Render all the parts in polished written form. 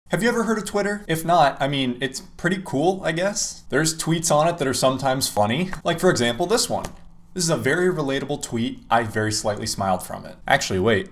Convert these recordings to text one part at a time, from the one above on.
Have you ever heard of Twitter? If not, I mean, it's pretty cool, I guess. There's tweets on it that are sometimes funny. Like, for example, this one. This is a very relatable tweet. I very slightly smiled from it. Actually, wait.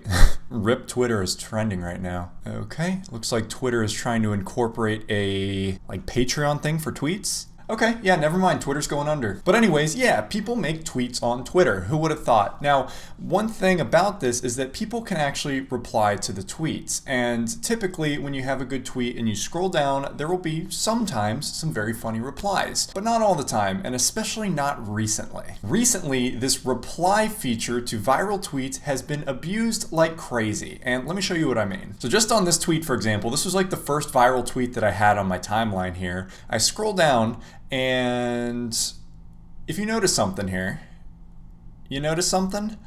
RIP Twitter is trending right now. Okay, looks like Twitter is trying to incorporate a Patreon thing for tweets. Okay, yeah, never mind, Twitter's going under. But anyways, yeah, people make tweets on Twitter. Who would have thought? Now, one thing about this is that people can actually reply to the tweets. And typically, when you have a good tweet and you scroll down, there will be sometimes some very funny replies. But not all the time, and especially not recently. Recently, this reply feature to viral tweets has been abused like crazy. And let me show you what I mean. So just on this tweet, for example, this was like the first viral tweet that I had on my timeline here. I scroll down, and if you notice something here, you notice something?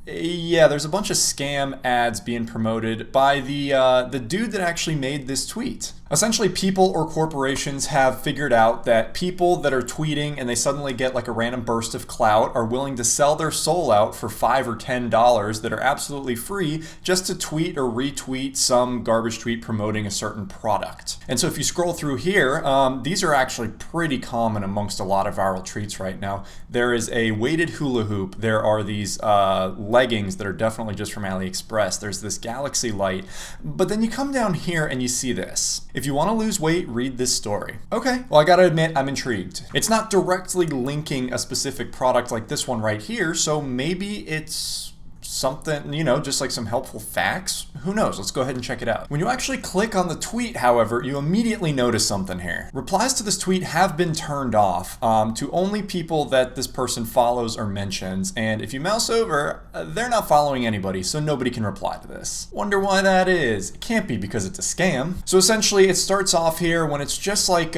Yeah, there's a bunch of scam ads being promoted by the dude that actually made this tweet. Essentially, people or corporations have figured out that people that are tweeting and they suddenly get like a random burst of clout are willing to sell their soul out for $5 or $10 that are absolutely free just to tweet or retweet some garbage tweet promoting a certain product. And so if you scroll through here, these are actually pretty common amongst a lot of viral tweets right now. There is a weighted hula hoop. There are these leggings that are definitely just from AliExpress. There's this galaxy light. But then you come down here and you see this. If you want to lose weight, read this story. Okay, well, I gotta admit, I'm intrigued. It's not directly linking a specific product like this one right here, so maybe it's something, just like some helpful facts. Who knows? Let's go ahead and check it out. When you actually click on the tweet, however, you immediately notice something here. Replies to this tweet have been turned off to only people that this person follows or mentions. And if you mouse over, they're not following anybody, so nobody can reply to this. Wonder why that is. It can't be because it's a scam. So essentially, it starts off here when it's just like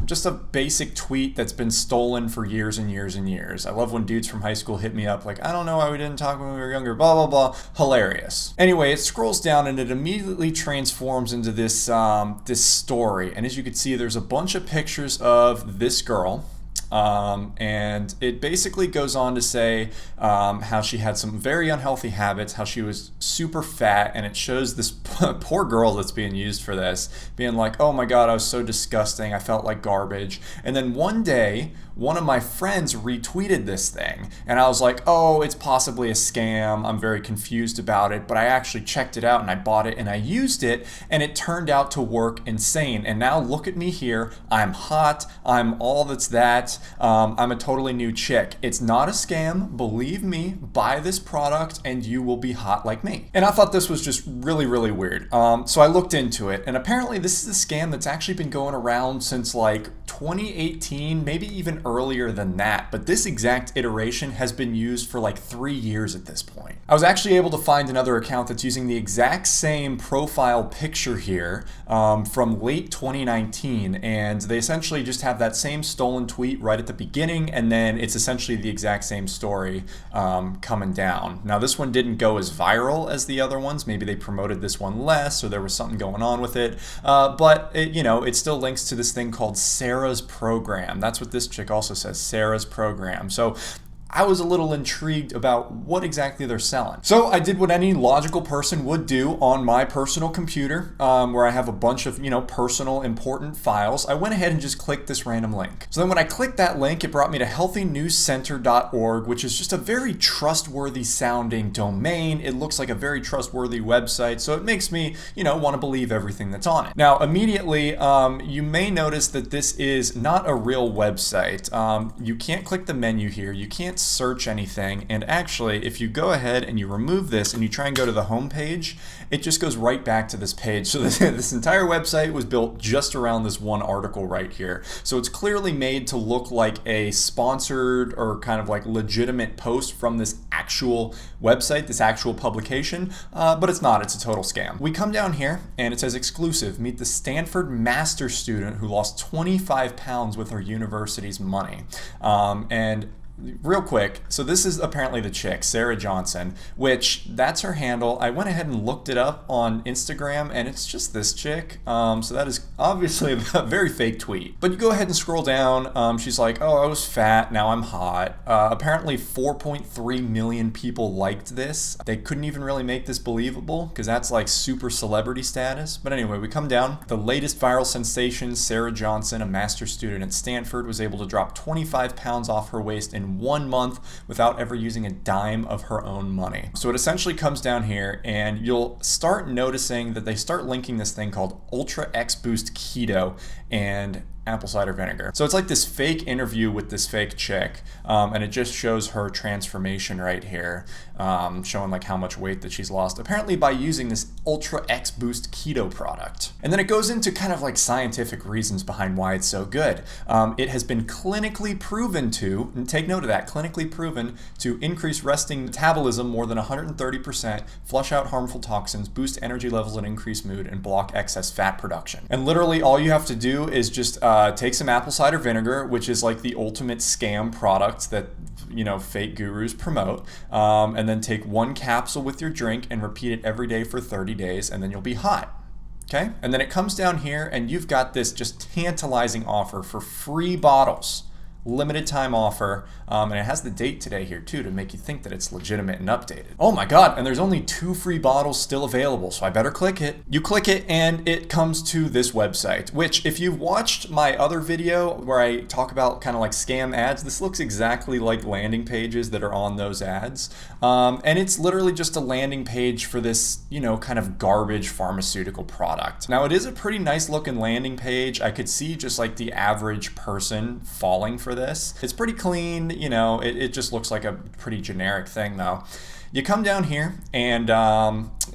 just a basic tweet that's been stolen for years and years and years. I love when dudes from high school hit me up like, I don't know why we didn't talk when we were younger, blah, blah, blah. Hilarious. Anyway, it scrolls down and it immediately transforms into this, this story. And as you can see, there's a bunch of pictures of this girl. And it basically goes on to say how she had some very unhealthy habits, how she was super fat, and it shows this poor girl that's being used for this being like, oh my god, I was so disgusting, I felt like garbage. And then one day, one of my friends retweeted this thing, and I was like, oh, it's possibly a scam, I'm very confused about it, but I actually checked it out and I bought it and I used it, and it turned out to work insane. And now look at me here, I'm hot, I'm all that's that, I'm a totally new chick. It's not a scam, believe me, buy this product and you will be hot like me. And I thought this was just really, really weird. So I looked into it, and apparently this is a scam that's actually been going around since like 2018, maybe even earlier than that, but this exact iteration has been used for like 3 years at this point. I was actually able to find another account that's using the exact same profile picture here from late 2019, and they essentially just have that same stolen tweet right at the beginning, and then it's essentially the exact same story coming down. Now this one didn't go as viral as the other ones, maybe they promoted this one less or there was something going on with it, but it still links to this thing called Sarah's Program. That's what this chick also says, Sarah's Program. So I was a little intrigued about what exactly they're selling. So I did what any logical person would do on my personal computer, where I have a bunch of, personal important files. I went ahead and just clicked this random link. So then when I clicked that link, it brought me to healthynewscenter.org, which is just a very trustworthy sounding domain. It looks like a very trustworthy website, so it makes me, want to believe everything that's on it. Now, immediately, you may notice that this is not a real website. You can't click the menu here. You can't search anything, and actually if you go ahead and you remove this and you try and go to the home page, it just goes right back to this page. So this entire website was built just around this one article right here. So it's clearly made to look like a sponsored or kind of like legitimate post from this actual website, this actual publication, but it's not. It's a total scam. We come down here and it says exclusive, meet the Stanford master student who lost 25 pounds with her university's money. And real quick, so this is apparently the chick, Sarah Johnson, which that's her handle. I went ahead and looked it up on Instagram, and it's just this chick. So that is obviously a very fake tweet. But you go ahead and scroll down. She's like, oh, I was fat, now I'm hot. Apparently 4.3 million people liked this. They couldn't even really make this believable because that's like super celebrity status. But anyway, we come down. The latest viral sensation, Sarah Johnson, a master's student at Stanford, was able to drop 25 pounds off her waist in 1 month without ever using a dime of her own money. So it essentially comes down here, and you'll start noticing that they start linking this thing called Ultra X Boost Keto and apple cider vinegar. So it's like this fake interview with this fake chick, and it just shows her transformation right here, showing like how much weight that she's lost, apparently by using this Ultra X Boost Keto product. And then it goes into kind of like scientific reasons behind why it's so good. It has been clinically proven to, and take note of that, clinically proven to increase resting metabolism more than 130%, flush out harmful toxins, boost energy levels and increase mood, and block excess fat production. And literally all you have to do is just take some apple cider vinegar, which is like the ultimate scam product that, you know, fake gurus promote, and then take 1 capsule with your drink and repeat it every day for 30 days, and then you'll be hot. Okay? And then it comes down here, and you've got this just tantalizing offer for free bottles. Limited time offer, and it has the date today here too to make you think that it's legitimate and updated. Oh my god, and there's only 2 free bottles still available, so I better click it. You click it and it comes to this website, which if you've watched my other video where I talk about kind of like scam ads, this looks exactly like landing pages that are on those ads, and it's literally just a landing page for this, you know, kind of garbage pharmaceutical product. Now it is a pretty nice looking landing page. I could see just like the average person falling for this. It's pretty clean, you know, it just looks like a pretty generic thing though. You come down here, and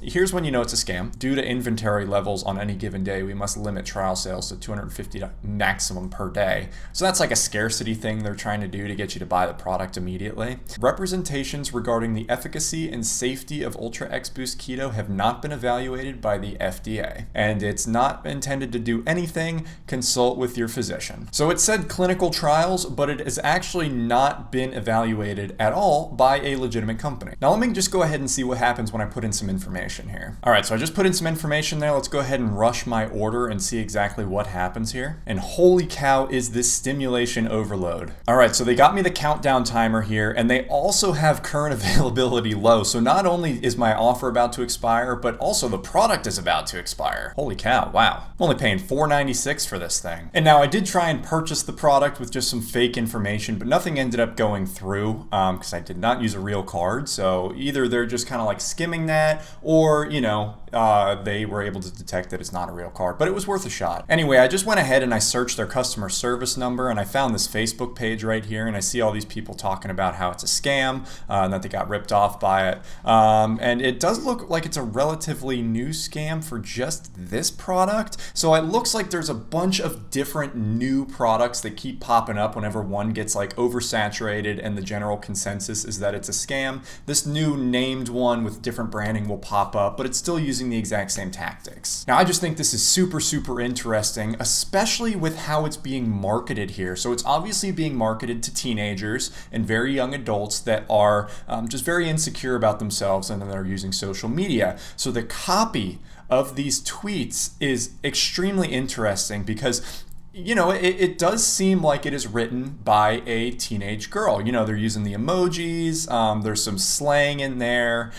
here's when you know it's a scam. Due to inventory levels on any given day, we must limit trial sales to 250 maximum per day. So that's like a scarcity thing they're trying to do to get you to buy the product immediately. Representations regarding the efficacy and safety of Ultra X Boost Keto have not been evaluated by the FDA, and it's not intended to do anything. Consult with your physician. So it said clinical trials, but it has actually not been evaluated at all by a legitimate company. Now let me just go ahead and see what happens when I put in some information here. All right, so I just put in some information there. Let's go ahead and rush my order and see exactly what happens here. And holy cow, is this stimulation overload. All right, so they got me the countdown timer here, and they also have current availability low. So not only is my offer about to expire, but also the product is about to expire. Holy cow, wow. I'm only paying $4.96 for this thing. And now I did try and purchase the product with just some fake information, but nothing ended up going through because I did not use a real card. So either they're just kind of like skimming that, or, you know, they were able to detect that it's not a real card, but it was worth a shot. Anyway, I just went ahead and I searched their customer service number, and I found this Facebook page right here, and I see all these people talking about how it's a scam and that they got ripped off by it. And it does look like it's a relatively new scam for just this product. So it looks like there's a bunch of different new products that keep popping up whenever one gets like oversaturated, and the general consensus is that it's a scam. This new named one with different branding will pop up, but it's still using the exact same tactics. Now I just think this is super, super interesting, especially with how it's being marketed here. So it's obviously being marketed to teenagers and very young adults that are just very insecure about themselves, and then they're using social media. So the copy of these tweets is extremely interesting because, you know, it does seem like it is written by a teenage girl. You know, they're using the emojis, there's some slang in there.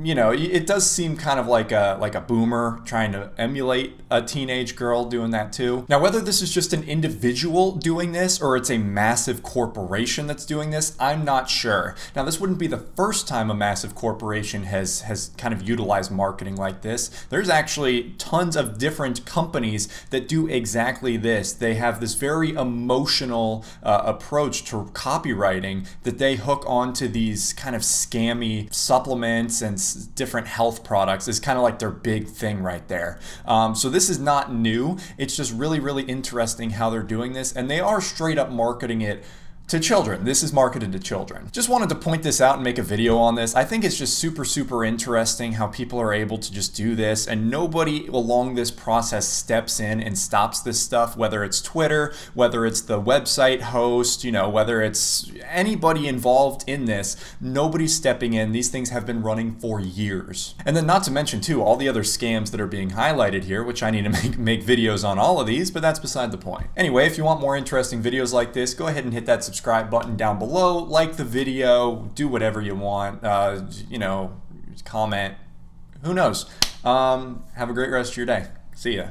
You know, it does seem kind of like a boomer trying to emulate a teenage girl doing that too. Now, whether this is just an individual doing this or it's a massive corporation that's doing this, I'm not sure. Now, this wouldn't be the first time a massive corporation has kind of utilized marketing like this. There's actually tons of different companies that do exactly this. They have this very emotional approach to copywriting that they hook onto these kind of scammy supplements and different health products is kind of like their big thing right there. So this is not new. It's just really, really interesting how they're doing this, and they are straight up marketing it to children. This is marketed to children. Just wanted to point this out and make a video on this. I think it's just super interesting how people are able to just do this and nobody along this process steps in and stops this stuff, whether it's Twitter, whether it's the website host, whether it's anybody involved in this, nobody's stepping in. These things have been running for years. And then not to mention too, all the other scams that are being highlighted here, which I need to make videos on all of these, but that's beside the point. Anyway, if you want more interesting videos like this, go ahead and hit that subscribe button down below, like the video, do whatever you want, comment, who knows. Have a great rest of your day. See ya.